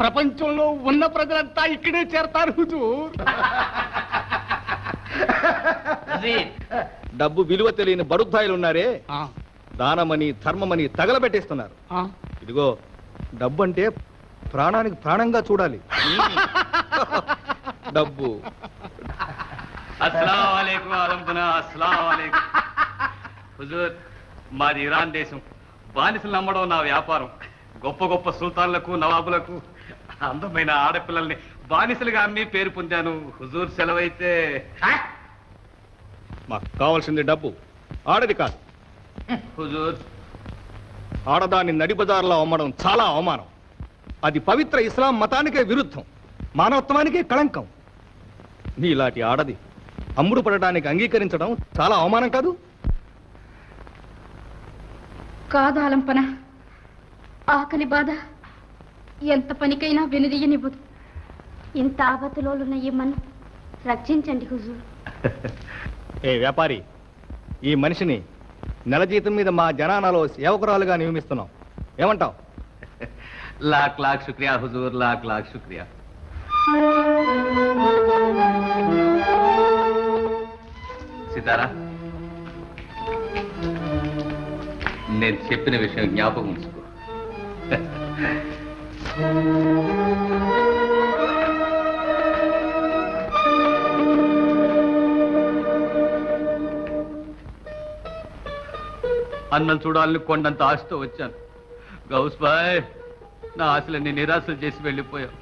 ప్రపంచంలో ఉన్న ప్రజలంతా ఇక్కడే చేరతారు హుజూర్. డబ్బు విలువ తెలియని బడుద్దాయిలు ఉన్నారే, దానమని ధర్మమని తగలబెట్టేస్తున్నారు. ఇదిగో డబ్బు అంటే ప్రాణానికి ప్రాణంగా చూడాలి. డబ్బు. హుజూర్, మాది ఇరాన్ దేశం. బానిసలు నమ్మడం నా వ్యాపారం. గొప్ప గొప్ప సుల్తాన్లకు నవాబులకు అందమైన ఆడపిల్లల్ని బానిసలుగా అమ్మి పేరు పొందాను. హుజూర్ సెలవైతే. మాకు కావాల్సింది డబ్బు, ఆడది కాదు. హుజూర్, ఆడదాన్ని నడిబజార్లో అమ్మడం చాలా అవమానం. అది పవిత్ర ఇస్లాం మతానికే విరుద్ధం, మానవత్వానికే కళంకం. నీలాంటి ఆడది అమ్ముడు పడటానికి అంగీకరించడం చాలా అవమానం కాదు? కాదు ఆలంపన, ఆకలి బాధ ఎంత పనికైనా వెనుదీయనివ్వదు. ఇంత ఆపత్తులోనున్న ఈ మన్ను రక్షించండి హుజూర్. ఏ వ్యాపారి, ఈ మనిషిని నెల జీతం మీద మా జనానాలో సేవకురాలుగా నియమిస్తున్నాం, ఏమంటావు? లాక్ లాక్ శుక్రియా హుజూర్, లాక్ లాక్ శుక్రియా. సీతారా, నేను చెప్పిన విషయం జ్ఞాపకం ఉంచుకో. అన్నం చూడాలని కొండంత ఆశతో వచ్చాను. గౌస్ బాయ్, నా ఆశలన్నీ నిరాశలు చేసి వెళ్ళిపోయావు.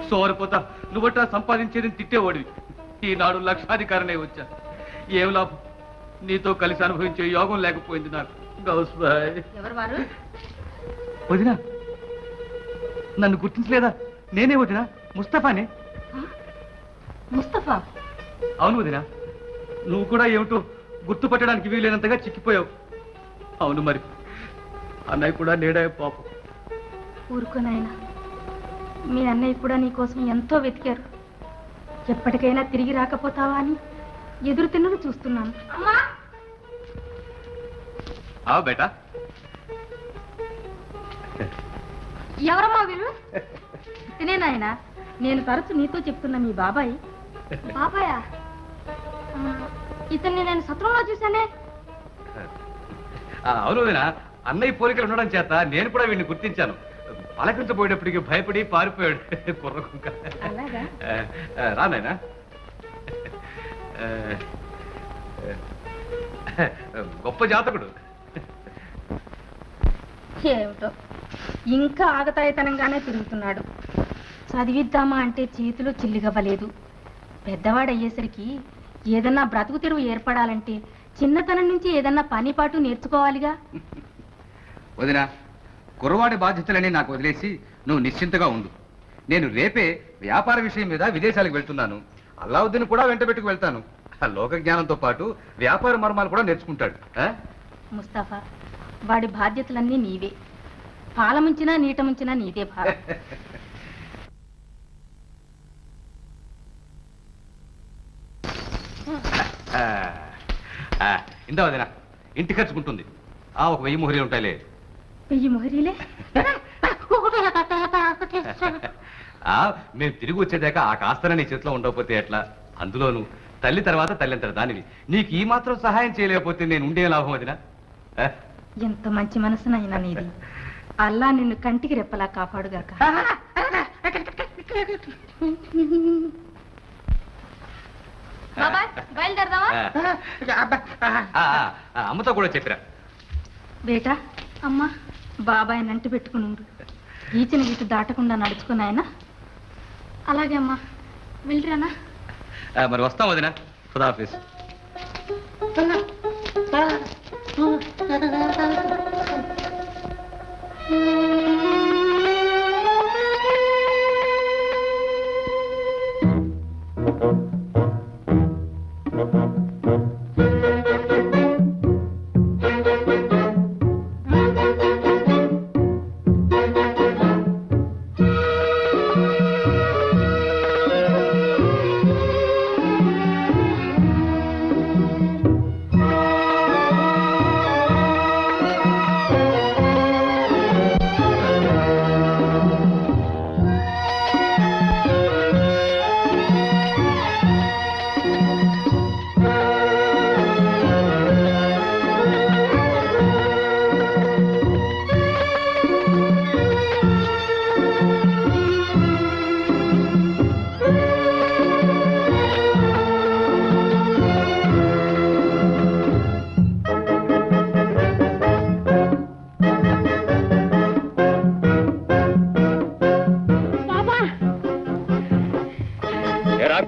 సోరపోతా నువ్వటా సంపాదించేది తిట్టేవాడివి. ఈనాడు లక్షాధికారనే వచ్చాను. ఏం లాభం? నీతో కలిసి అనుభవించే యోగం లేకపోయింది నాకు. గౌస్ బాయ్. ఎవరు వారు? వదినా, నన్ను గుర్తించలేదా? నేనే వదినా, ముస్తఫానే. ముస్తఫా? అవును వదినా, నువ్వు కూడా ఏమిటో గుర్తుపట్టడానికి వీలైనంతగా చిక్కిపోయావు. అవును మరి, అన్నయ్య కూడా నేడే పాపం. ఊరుకోనాయనా, మీ అన్నయ్య కూడా నీ కోసం ఎంతో వెతికారు. ఎప్పటికైనా తిరిగి రాకపోతావా అని ఎదురు తిన్నలు చూస్తున్నాను. బేటా, ఎవరమ్మా వీళ్ళు? తినే నాయన, నేను తరచు నీతో చెప్తున్నా మీ బాబాయ్. బాబాయా? ఇతన్ని నేను సత్రంలో చూశానే. అవును వదినా, అన్నయ్య పోలికలు ఉండడం చేత నేను కూడా వీడిని గుర్తించాను. పలకరించబోయేటప్పటికి భయపడి పారిపోయాడు కుర్రకుంక. రానాయనా, గొప్ప జాతకుడు. ఏమిటో ఇంకా ఆగతాయితనంగానే తిరుగుతున్నాడు. చదివిద్దామా అంటే చేతిలో చిల్లిగవ్వలేదు. పెద్దవాడయ్యేసరికి ఏదన్నా బ్రతుకు తెరువు ఏర్పడాలంటే చిన్నతనం నుంచి ఏదన్నా పనిపాటు నేర్చుకోవాలిగా. వదినా, కుర్రవాడి బాధ్యతలని నాకు వదిలేసి నువ్వు నిశ్చింతగా ఉండు. నేను రేపే వ్యాపార విషయం మీద విదేశాలకు వెళ్తున్నాను. అల్లావుద్దీన్ కూడా వెంట పెట్టుకు వెళ్తాను. ఆ లోక జ్ఞానంతో పాటు వ్యాపార మర్మాలు కూడా నేర్చుకుంటాడు. ముస్తఫా, వాడి బాధ్యతలన్నీ నీవే. పాల ముంచినా నీట ముంచినా నీదే భారం. ఇందా వదినా, ఇంటి ఖర్చుకుంటుంది. 1000 మొహరీలు ఉంటాయిలే. 1000 మొహరీలే? మేము తిరిగి వచ్చేదాకా ఆ కాస్తన నీ చేతిలో ఉండకపోతే ఎట్లా? అందులోను తల్లి తర్వాత తల్లింతర దానివి. నీకు ఈ మాత్రం సహాయం చేయలేకపోతే నేను ఉండే లాభం వదినా? ఎంత మంచి మనసునైనా నీది. అల్లా నిన్ను కంటికి రెప్పలా కాపాడుగాక. అమ్మతో కూడా చెప్పిరా. బేటా, అమ్మా, బాబాయ్ నంటి పెట్టుకుని ఉండు. ఈచిన గీత దాటకుండా నడుచుకుని ఆయన. అలాగే అమ్మా, వెళ్ళిరానా? మరి వస్తాం వదినా. ఖుదాఫీస్.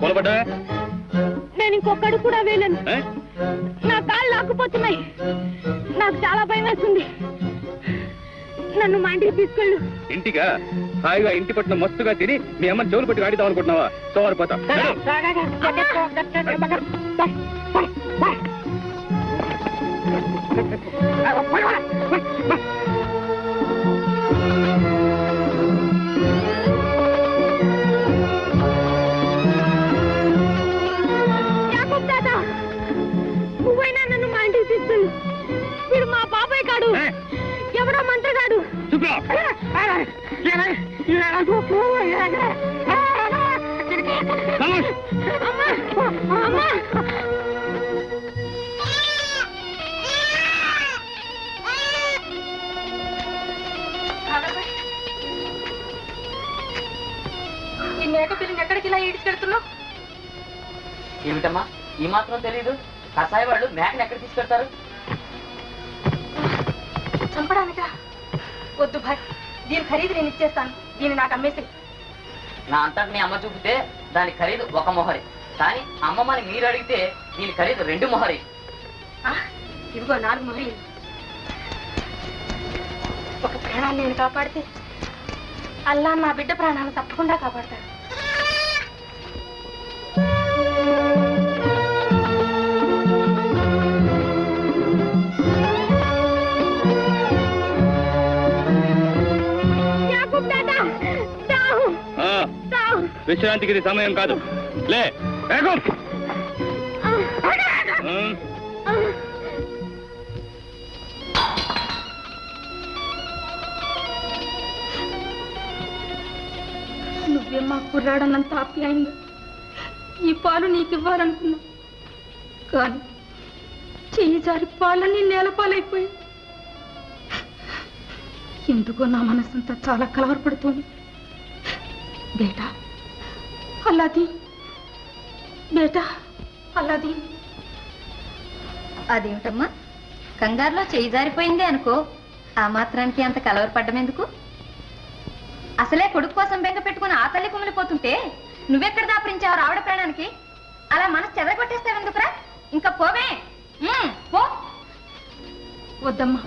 పొలబడ్డా నేను ఇంకొకడు కూడా వేయలేను. నా కాళ్ళు లాక్కుపోతున్నాయి. నాకు చాలా భయం వేస్తుంది. నన్ను మా ఇంటికి తీసుకెళ్ళు. ఇంటిగా హాయిగా ఇంటి పట్ల మస్తుగా తిని మీ అమ్మని చెవులు పెట్టి ఆడిదాం అనుకుంటున్నావా? సోమరిపోతా. నువ్వైనా నన్ను మా ఇంటికి తీసుకెళ్ళు. వీడు మా బాబాయ్ కాడు, ఎవడో మంత్రగాడు. ఈ మేక పిల్లని ఎక్కడికి ఇలా ఈడ్చుకెళ్తున్నావు? ఏమిటమ్మా ఈ మాత్రం తెలీదు? కసాయి వాళ్ళు మేకని ఎక్కడ తీసుకెళ్తారు? చంపడానికా? వద్దు భాయ్, దీని ఖరీదు నేను ఇచ్చేస్తాను. దీన్ని నాకు అమ్మేసి. నా అంతటి మీ అమ్మ చూపితే దాని ఖరీదు 1 మొహరి, కానీ అమ్మమ్మని మీరు అడిగితే దీని ఖరీదు 2 మొహరి. ఇదిగో 4 మొహరీలు. ఒక ప్రాణాన్ని నేను కాపాడితే అల్లా నా బిడ్డ ప్రాణాలను తప్పకుండా కాపాడతాడు. విశ్రాంతికి ఇది సమయం కాదు. లే వేగం. నువ్వే మా కుర్రాడన్నంత ఆప్యాయంగా ఈ పాలు నీకు ఇవ్వాలనుకున్నా, కానీ చెయ్యి జారి పాలన్నీ నేలపాలైపోయి ఎందుకో నా మనసంతా చాలా కలవరపడుతోంది. బేటా అల్లాది, బేటా అల్లాది. అదేమిటమ్మా, కంగారులో చేయి జారిపోయింది అనుకో, ఆ మాత్రానికి అంత కలవరపడ్డం ఎందుకు? అసలే కొడుకు కోసం బెంగ పెట్టుకుని ఆ తల్లి కుమిలిపోతుంటే నువ్వెక్కడ దాపరించావు రావడ ప్రాణానికి? అలా మనసు చెదరగొట్టేస్తావెందుకురా? ఇంకా పోవే. పో. వద్దమ్మా,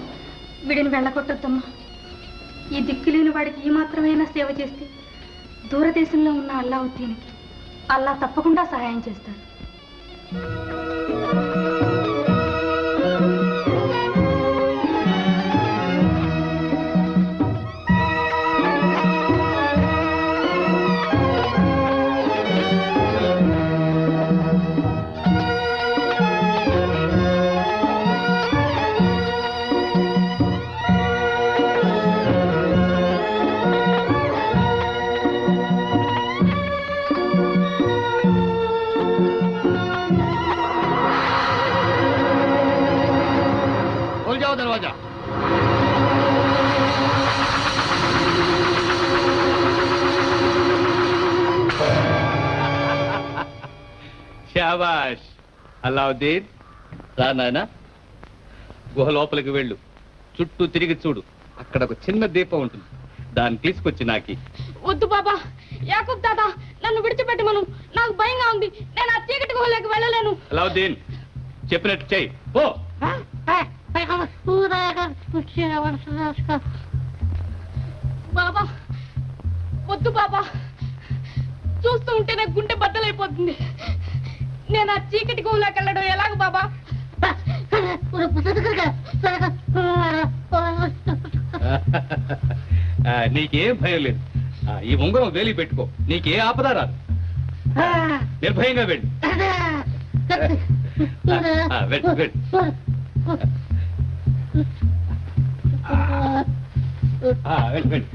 వీడిని వెళ్ళగొట్టొద్దమ్మా. ఈ దిక్కులేని వాడికి ఈ మాత్రమైనా సేవ చేస్తే దూరదేశంలో ఉన్న అల్లావుద్దీన్కి అల్లా తప్పకుండా సహాయం చేస్తాడు. दरवाजा శాబాష్. అల్లావుద్దీన్ రా నాయనా, గుహ లోపలికి వెళ్ళు. చుట్టూ తిరిగి చూడు, అక్కడ ఒక చిన్న దీపం ఉంటుంది. దాన్ని తీసుకొచ్చి నాకి. వద్దు బాబా, యాకూబ్ దాదా నన్ను విడిచిపెట్టమను. నాకు భయంగా ఉంది. నేను ఆ చీకటి గుహలోకి వెళ్ళలేను. అల్లావుద్దీన్ చెప్పినట్టు చెయ్యి. పో. బాబా వద్దు బాబా, చూస్తూ ఉంటే నాకు గుండె బద్దలైపోతుంది. నేను ఆ చీకటి గుహలోకి వెళ్ళడం ఎలాగ బాబా? నీకేం భయం లేదు. ఈ ఉంగరం వేలి పెట్టుకో, నీకే ఆపద రాదు. నిర్భయంగా వెళ్ళు. వెళ్ళు వెళ్ళు. వెళ్ళు వెళ్ళు.